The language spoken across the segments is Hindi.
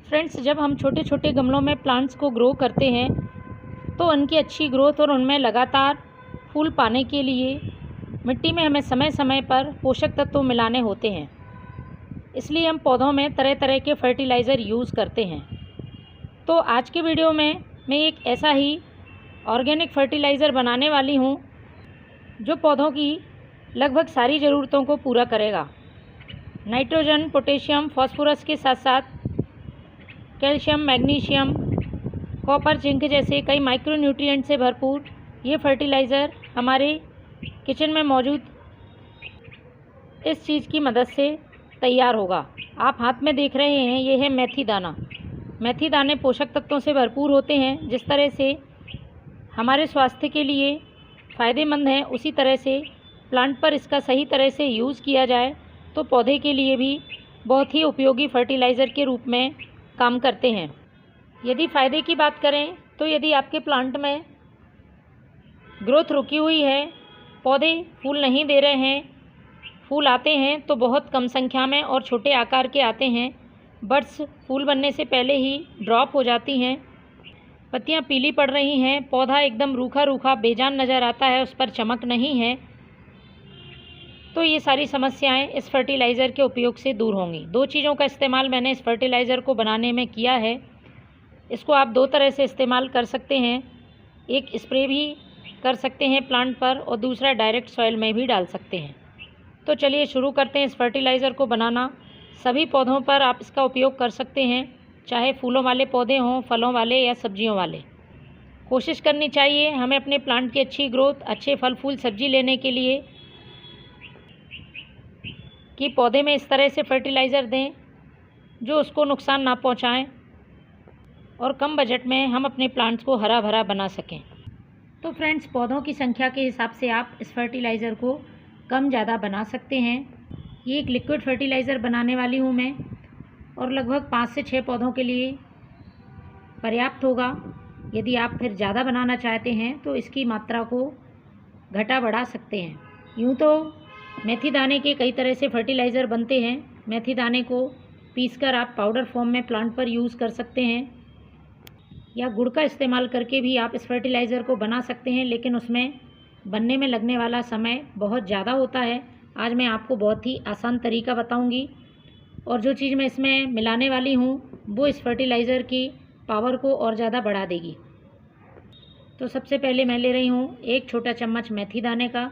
फ्रेंड्स, जब हम छोटे छोटे गमलों में प्लांट्स को ग्रो करते हैं तो उनकी अच्छी ग्रोथ और उनमें लगातार फूल पाने के लिए मिट्टी में हमें समय समय पर पोषक तत्व मिलाने होते हैं। इसलिए हम पौधों में तरह तरह के फर्टिलाइज़र यूज़ करते हैं। तो आज के वीडियो में मैं एक ऐसा ही ऑर्गेनिक फर्टिलाइज़र बनाने वाली हूँ जो पौधों की लगभग सारी ज़रूरतों को पूरा करेगा। नाइट्रोजन, पोटेशियम, फास्फोरस के साथ साथ कैल्शियम, मैग्नीशियम, कॉपर, जिंक जैसे कई माइक्रो न्यूट्रिएंट से भरपूर ये फर्टिलाइज़र हमारे किचन में मौजूद इस चीज़ की मदद से तैयार होगा। आप हाथ में देख रहे हैं, ये है मेथी दाना। मेथी दाने पोषक तत्वों से भरपूर होते हैं। जिस तरह से हमारे स्वास्थ्य के लिए फ़ायदेमंद है, उसी तरह से प्लांट पर इसका सही तरह से यूज़ किया जाए तो पौधे के लिए भी बहुत ही उपयोगी फर्टिलाइज़र के रूप में काम करते हैं। यदि फ़ायदे की बात करें तो यदि आपके प्लांट में ग्रोथ रुकी हुई है, पौधे फूल नहीं दे रहे हैं, फूल आते हैं तो बहुत कम संख्या में और छोटे आकार के आते हैं, बड्स फूल बनने से पहले ही ड्रॉप हो जाती हैं, पत्तियां पीली पड़ रही हैं, पौधा एकदम रूखा रूखा बेजान नज़र आता है, उस पर चमक नहीं है, तो ये सारी समस्याएं इस फर्टिलाइज़र के उपयोग से दूर होंगी। दो चीज़ों का इस्तेमाल मैंने इस फर्टिलाइज़र को बनाने में किया है। इसको आप दो तरह से इस्तेमाल कर सकते हैं, एक स्प्रे भी कर सकते हैं प्लांट पर और दूसरा डायरेक्ट सॉइल में भी डाल सकते हैं। तो चलिए शुरू करते हैं इस फर्टिलाइज़र को बनाना। सभी पौधों पर आप इसका उपयोग कर सकते हैं, चाहे फूलों वाले पौधे हों, फलों वाले या सब्जियों वाले। कोशिश करनी चाहिए हमें अपने प्लांट की अच्छी ग्रोथ, अच्छे फल फूल सब्जी लेने के लिए कि पौधे में इस तरह से फर्टिलाइज़र दें जो उसको नुकसान ना पहुंचाएं और कम बजट में हम अपने प्लांट्स को हरा भरा बना सकें। तो फ्रेंड्स, पौधों की संख्या के हिसाब से आप इस फर्टिलाइज़र को कम ज़्यादा बना सकते हैं। ये एक लिक्विड फर्टिलाइज़र बनाने वाली हूँ मैं और लगभग 5 से 6 पौधों के लिए पर्याप्त होगा। यदि आप फिर ज़्यादा बनाना चाहते हैं तो इसकी मात्रा को घटा बढ़ा सकते हैं। यूँ तो मेथी दाने के कई तरह से फर्टिलाइज़र बनते हैं। मेथी दाने को पीसकर आप पाउडर फॉर्म में प्लांट पर यूज़ कर सकते हैं या गुड़ का इस्तेमाल करके भी आप इस फर्टिलाइज़र को बना सकते हैं, लेकिन उसमें बनने में लगने वाला समय बहुत ज़्यादा होता है। आज मैं आपको बहुत ही आसान तरीका बताऊंगी और जो चीज़ मैं इसमें मिलाने वाली हूँ वो इस फर्टिलाइज़र की पावर को और ज़्यादा बढ़ा देगी। तो सबसे पहले मैं ले रही हूँ 1 छोटा चम्मच मेथी दाने का।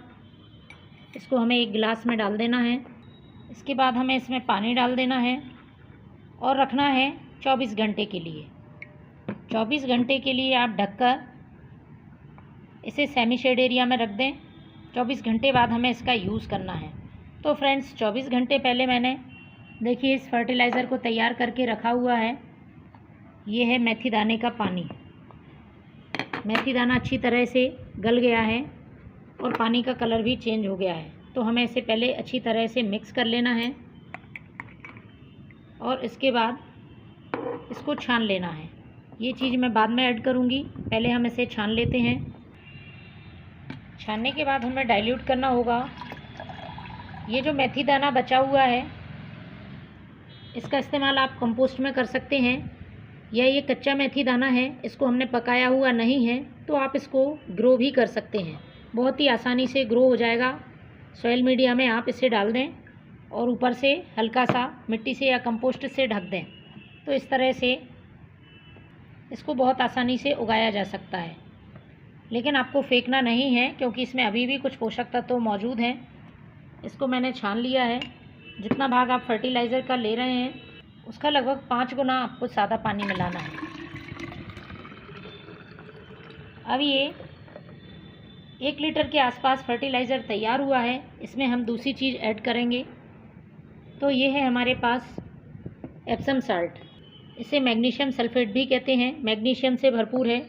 इसको हमें एक गिलास में डाल देना है। इसके बाद हमें इसमें पानी डाल देना है और रखना है 24 घंटे के लिए। 24 घंटे के लिए आप ढककर इसे सेमी शेड एरिया में रख दें। 24 घंटे बाद हमें इसका यूज़ करना है। तो फ्रेंड्स, 24 घंटे पहले मैंने देखिए इस फर्टिलाइज़र को तैयार करके रखा हुआ है। ये है मेथी दाने का पानी। मेथी दाना अच्छी तरह से गल गया है और पानी का कलर भी चेंज हो गया है। तो हमें इसे पहले अच्छी तरह से मिक्स कर लेना है और इसके बाद इसको छान लेना है। ये चीज़ मैं बाद में ऐड करूँगी, पहले हम इसे छान लेते हैं। छानने के बाद हमें डाइल्यूट करना होगा। ये जो मेथी दाना बचा हुआ है इसका इस्तेमाल आप कंपोस्ट में कर सकते हैं या ये कच्चा मेथी दाना है, इसको हमने पकाया हुआ नहीं है तो आप इसको ग्रो भी कर सकते हैं। बहुत ही आसानी से ग्रो हो जाएगा। सॉइल मीडिया में आप इसे डाल दें और ऊपर से हल्का सा मिट्टी से या कंपोस्ट से ढक दें, तो इस तरह से इसको बहुत आसानी से उगाया जा सकता है। लेकिन आपको फेंकना नहीं है क्योंकि इसमें अभी भी कुछ पोषक तत्व मौजूद हैं। इसको मैंने छान लिया है। जितना भाग आप फर्टिलाइज़र का ले रहे हैं उसका लगभग 5 गुना आपको सादा पानी मिलाना है। अब ये 1 लीटर के आसपास फर्टिलाइज़र तैयार हुआ है। इसमें हम दूसरी चीज़ ऐड करेंगे। तो ये है हमारे पास एप्सम साल्ट। इसे मैग्नीशियम सल्फेट भी कहते हैं। मैग्नीशियम से भरपूर है।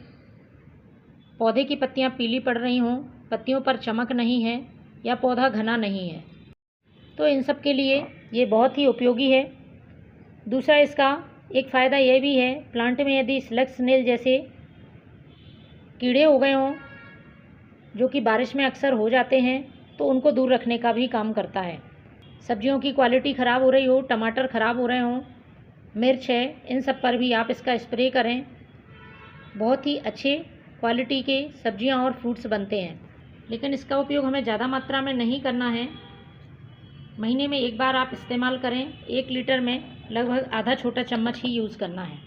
पौधे की पत्तियां पीली पड़ रही हों, पत्तियों पर चमक नहीं है या पौधा घना नहीं है, तो इन सब के लिए ये बहुत ही उपयोगी है। दूसरा इसका एक फ़ायदा यह भी है, प्लांट में यदि स्लग स्नेल जैसे कीड़े हो गए हों जो कि बारिश में अक्सर हो जाते हैं, तो उनको दूर रखने का भी काम करता है। सब्जियों की क्वालिटी ख़राब हो रही हो, टमाटर ख़राब हो रहे हों मिर्च है, इन सब पर भी आप इसका स्प्रे करें। बहुत ही अच्छे क्वालिटी के सब्जियां और फ्रूट्स बनते हैं, लेकिन इसका उपयोग हमें ज़्यादा मात्रा में नहीं करना है। महीने में एक बार आप इस्तेमाल करें। 1 लीटर में लगभग आधा छोटा चम्मच ही यूज़ करना है।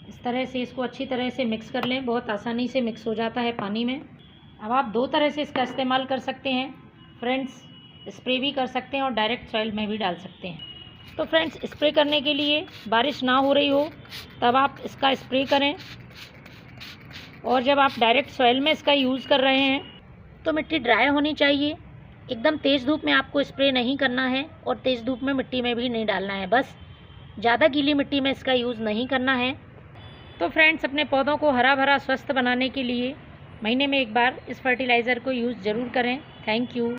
इस तरह से इसको अच्छी तरह से मिक्स कर लें। बहुत आसानी से मिक्स हो जाता है पानी में। अब आप 2 तरह से इसका इस्तेमाल कर सकते हैं फ्रेंड्स। स्प्रे भी कर सकते हैं और डायरेक्ट सॉइल में भी डाल सकते हैं। तो फ्रेंड्स, स्प्रे करने के लिए बारिश ना हो रही हो तब आप इसका स्प्रे करें, और जब आप डायरेक्ट सॉइल में इसका यूज़ कर रहे हैं तो मिट्टी ड्राई होनी चाहिए। एकदम तेज़ धूप में आपको स्प्रे नहीं करना है और तेज़ धूप में मिट्टी में भी नहीं डालना है। बस ज़्यादा गीली मिट्टी में इसका यूज़ नहीं करना है। तो फ्रेंड्स, अपने पौधों को हरा भरा स्वस्थ बनाने के लिए महीने में एक बार इस फर्टिलाइज़र को यूज़ ज़रूर करें। Thank you.